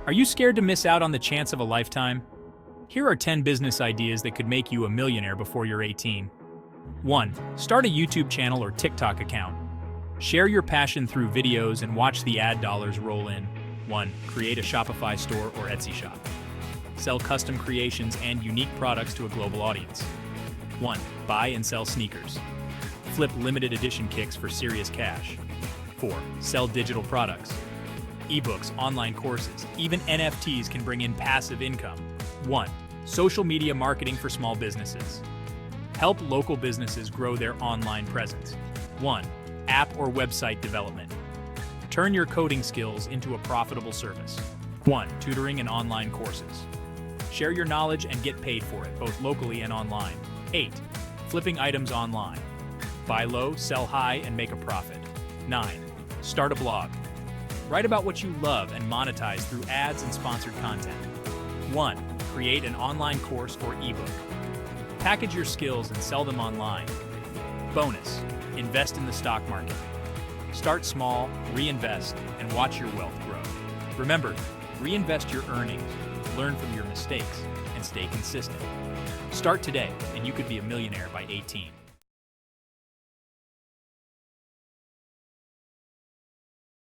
Are you scared to miss out on the chance of a lifetime? Here are 10 business ideas that could make you a millionaire before you're 18. 1. Start a YouTube channel or TikTok account. Share your passion through videos and watch the ad dollars roll in. 1. Create a Shopify store or Etsy shop. Sell custom creations and unique products to a global audience. 1. Buy and sell sneakers. Flip limited edition kicks for serious cash. 4. Sell digital products. Ebooks, online courses, even NFTs can bring in passive income. 1. Social media marketing for small businesses. Help local businesses grow their online presence. 1. App or website development. Turn your coding skills into a profitable service. 1. Tutoring and online courses. Share your knowledge and get paid for it, both locally and online. 8. Flipping items online. Buy low, sell high, and make a profit. 9. Start a blog. Write about what you love and monetize through ads and sponsored content. 1. Create an online course or ebook. Package your skills and sell them online. Bonus. Invest in the stock market. Start small, reinvest, and watch your wealth grow. Remember, reinvest your earnings, learn from your mistakes, and stay consistent. Start today, and you could be a millionaire by 18.